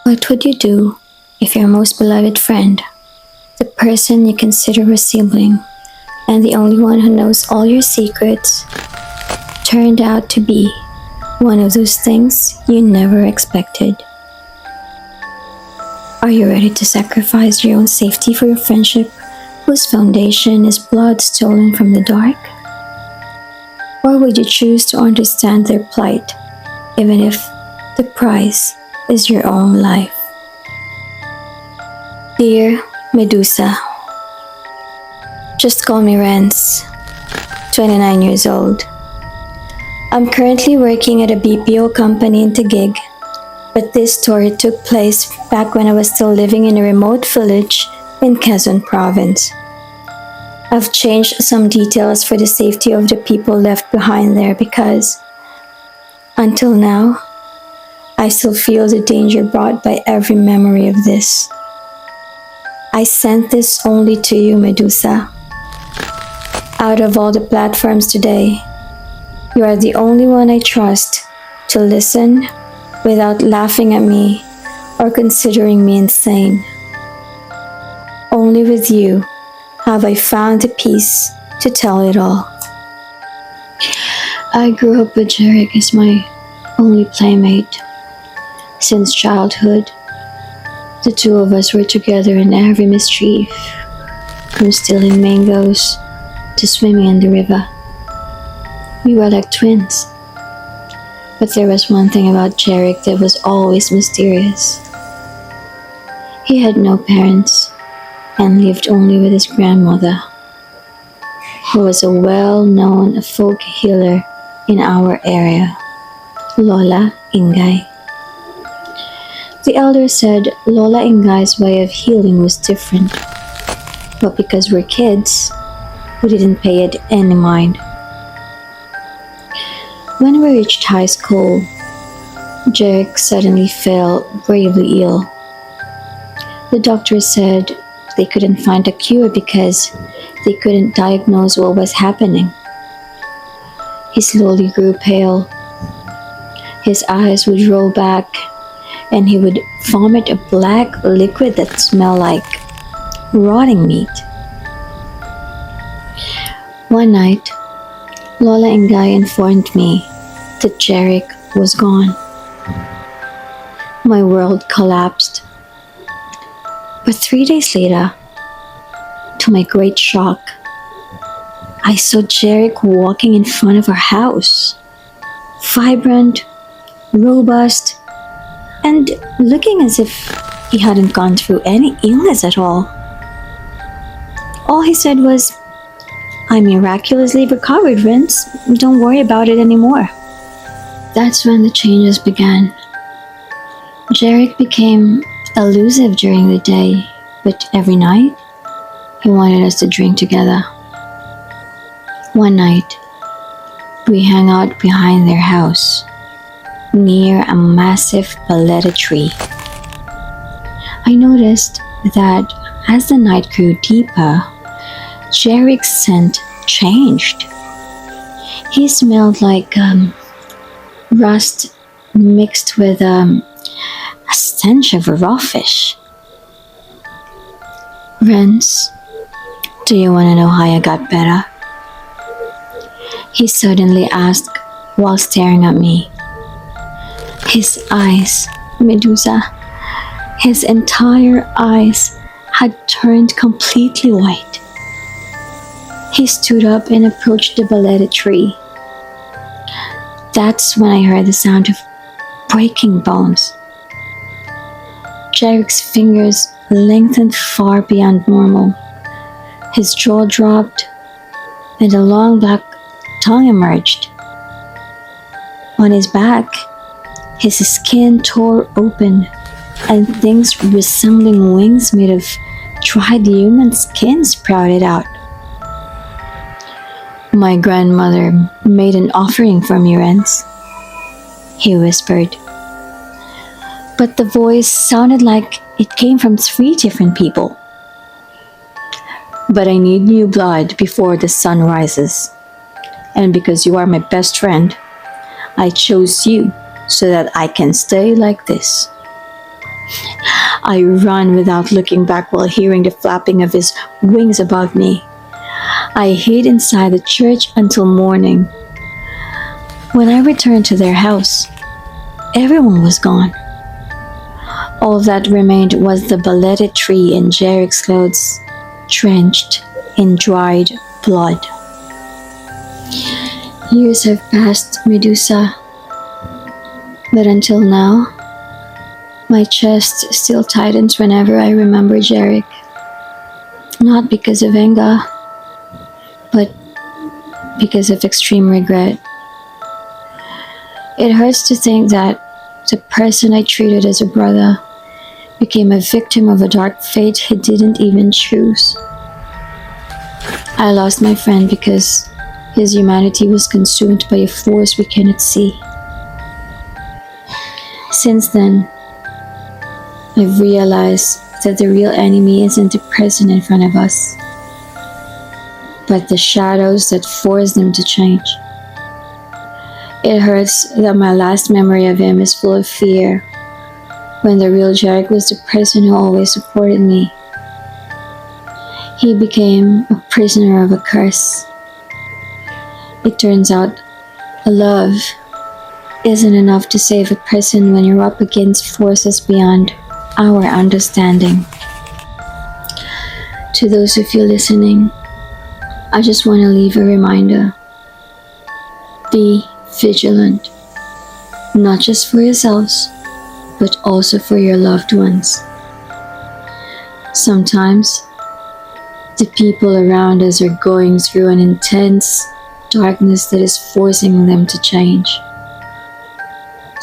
What would you do if your most beloved friend, the person you consider a sibling, and the only one who knows all your secrets, turned out to be one of those things you never expected? Are you ready to sacrifice your own safety for your friendship, whose foundation is blood stolen from the dark? Or would you choose to understand their plight, even if the price is your own life? Dear Medusa, just call me Renz, 29 years old. I'm currently working at a BPO company in Taguig, but this story took place back when I was still living in a remote village in Quezon province. I've changed some details for the safety of the people left behind there because, until now, I still feel the danger brought by every memory of this. I sent this only to you, Medusa. Out of all the platforms today, you are the only one I trust to listen without laughing at me or considering me insane. Only with you have I found the peace to tell it all. I grew up with Jarek as my only playmate. Since childhood, the two of us were together in every mischief, from stealing mangoes to swimming in the river. We were like twins. But there was one thing about Jarek that was always mysterious. He had no parents and lived only with his grandmother, who was a well-known folk healer in our area, Lola Ingay. The elders said Lola Ingay's way of healing was different, but because we're kids, we didn't pay it any mind. When we reached high school, Jarek suddenly fell gravely ill. The doctor said they couldn't find a cure because they couldn't diagnose what was happening. He slowly grew pale. His eyes would roll back, and he would vomit a black liquid that smelled like rotting meat. One night, Lola Ingay informed me that Jarek was gone. My world collapsed. But 3 days later, to my great shock, I saw Jarek walking in front of our house, vibrant, robust, and looking as if he hadn't gone through any illness at all. All he said was, "I miraculously recovered, Renz. Don't worry about it anymore." That's when the changes began. Jarek became elusive during the day, but every night, he wanted us to drink together. One night, we hung out behind their house, near a massive Balete tree. I noticed that as the night grew deeper, Jarek's scent changed. He smelled like rust mixed with a stench of raw fish. Renz, do you want to know how I got better? He suddenly asked while staring at me. His eyes, Medusa, his entire eyes had turned completely white. He stood up and approached the Balete tree. That's when I heard the sound of breaking bones. Jarek's fingers lengthened far beyond normal. His jaw dropped, and a long black tongue emerged. On his back, his skin tore open, and things resembling wings made of dried human skin sprouted out. "My grandmother made an offering for me, Renz," he whispered. But the voice sounded like it came from 3 different people. "But I need new blood before the sun rises. And because you are my best friend, I chose you so that I can stay like this." I run without looking back while hearing the flapping of his wings above me. I hid inside the church until morning. When I returned to their house, everyone was gone. All that remained was the Balete tree and Jarek's clothes, drenched in dried blood. Years have passed, Medusa, but until now, my chest still tightens whenever I remember Jarek. Not because of anger, but because of extreme regret. It hurts to think that the person I treated as a brother became a victim of a dark fate he didn't even choose. I lost my friend because his humanity was consumed by a force we cannot see. Since then, I've realized that the real enemy isn't the person in front of us, but the shadows that force them to change. It hurts that my last memory of him is full of fear, when the real Jarek was the person who always supported me. He became a prisoner of a curse. It turns out love isn't enough to save a person when you're up against forces beyond our understanding. To those of you listening, I just want to leave a reminder. Be vigilant, not just for yourselves, but also for your loved ones. Sometimes, the people around us are going through an intense darkness that is forcing them to change.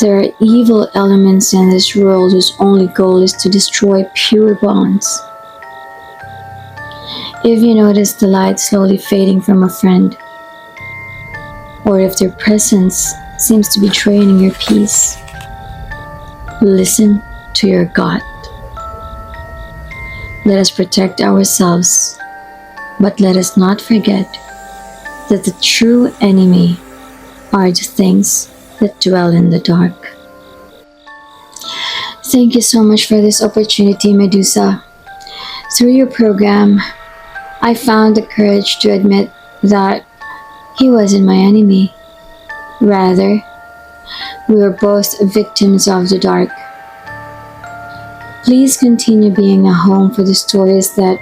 There are evil elements in this world whose only goal is to destroy pure bonds. If you notice the light slowly fading from a friend, or if their presence seems to be draining your peace, listen to your gut. Let us protect ourselves, but let us not forget that the true enemy are the things that dwell in the dark. Thank you so much for this opportunity, Medusa. Through your program, I found the courage to admit that he wasn't my enemy. Rather, we were both victims of the dark. Please continue being a home for the stories that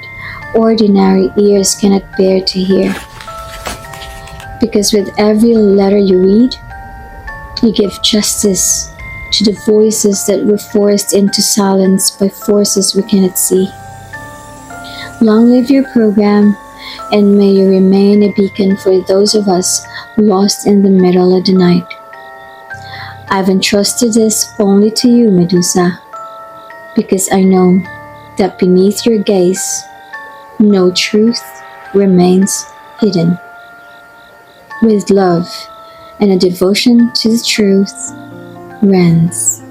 ordinary ears cannot bear to hear. Because with every letter you read, you give justice to the voices that were forced into silence by forces we cannot see. Long live your program, and may you remain a beacon for those of us lost in the middle of the night. I've entrusted this only to you, Medusa, because I know that beneath your gaze, no truth remains hidden. With love and a devotion to the truth, Renz.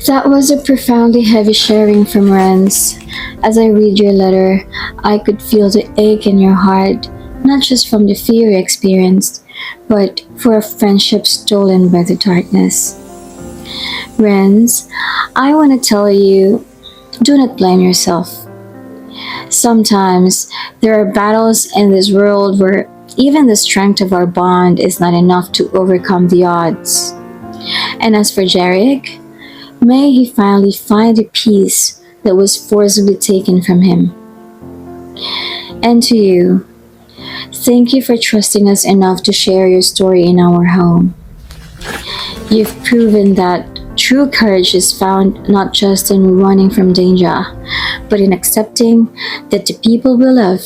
That was a profoundly heavy sharing from Renz. As I read your letter, I could feel the ache in your heart, not just from the fear you experienced, but for a friendship stolen by the darkness. Renz, I want to tell you, do not blame yourself. Sometimes there are battles in this world where even the strength of our bond is not enough to overcome the odds. And as for Jarek, may he finally find the peace that was forcibly taken from him. And to you, thank you for trusting us enough to share your story in our home. You've proven that true courage is found not just in running from danger, but in accepting that the people we love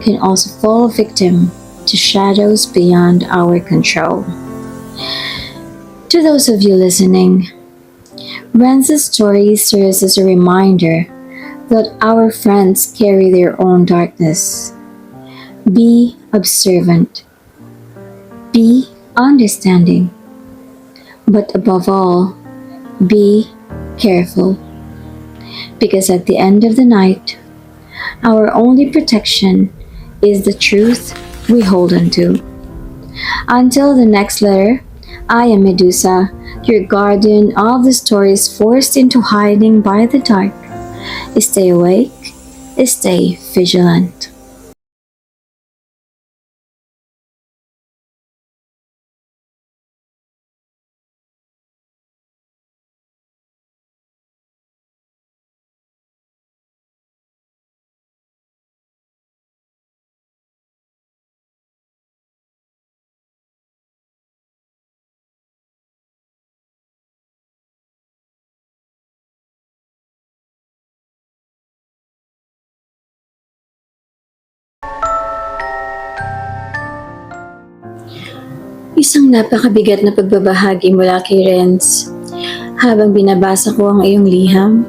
can also fall victim to shadows beyond our control. To those of you listening, Renz's story serves as a reminder that our friends carry their own darkness. Be observant. Be understanding. But above all, be careful. Because at the end of the night, our only protection is the truth we hold on to. Until the next letter, I am Medusa, Your guardian of the stories forced into hiding by the dark. Stay awake, stay vigilant. Isang napakabigat na pagbabahagi mula kay Renz. Habang binabasa ko ang iyong liham,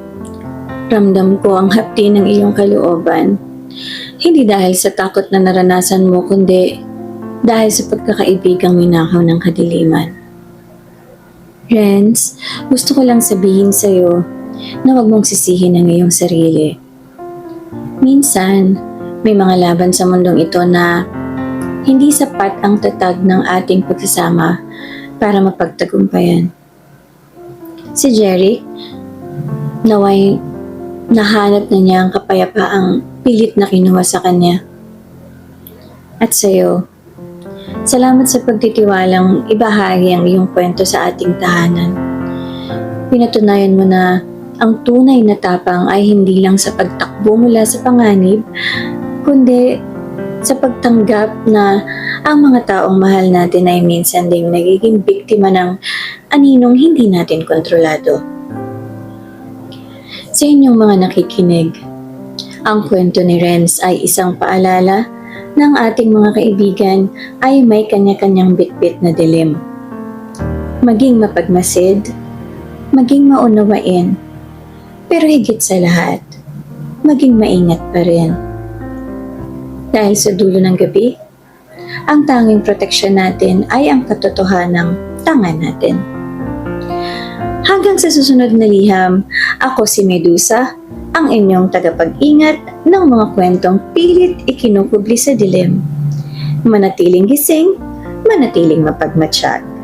ramdam ko ang hapdi ng iyong kalooban. Hindi dahil sa takot na naranasan mo, kundi dahil sa pagkakaibigang minakaw ng kadiliman. Renz, gusto ko lang sabihin sa'yo na huwag mong sisihin ang iyong sarili. Minsan, may mga laban sa mundong ito na hindi sapat ang tatag ng ating pagsasama para mapagtagumpayan. Si Jeric, naway nahanap na niya ang kapayapaang pilit na kinuha sa kanya. At sa'yo, salamat sa pagtitiwalang ibahagi ang iyong kwento sa ating tahanan. Pinatunayan mo na ang tunay na tapang ay hindi lang sa pagtakbo mula sa panganib, kundi sa pagtanggap na ang mga taong mahal natin ay minsan ding nagiging biktima ng aninong hindi natin kontrolado. Sa inyong mga nakikinig, ang kwento ni Renz ay isang paalala ng ating mga kaibigan ay may kanya-kanyang bitbit na dilim. Maging mapagmasid, maging maunawain, pero higit sa lahat, maging maingat pa rin. Dahil sa dulo ng gabi, ang tanging proteksyon natin ay ang katotohanang tangan natin. Hanggang sa susunod na liham, ako si Medusa, ang inyong tagapag-ingat ng mga kwentong pilit ikinukubli sa dilim. Manatiling gising, manatiling mapagmatsyag.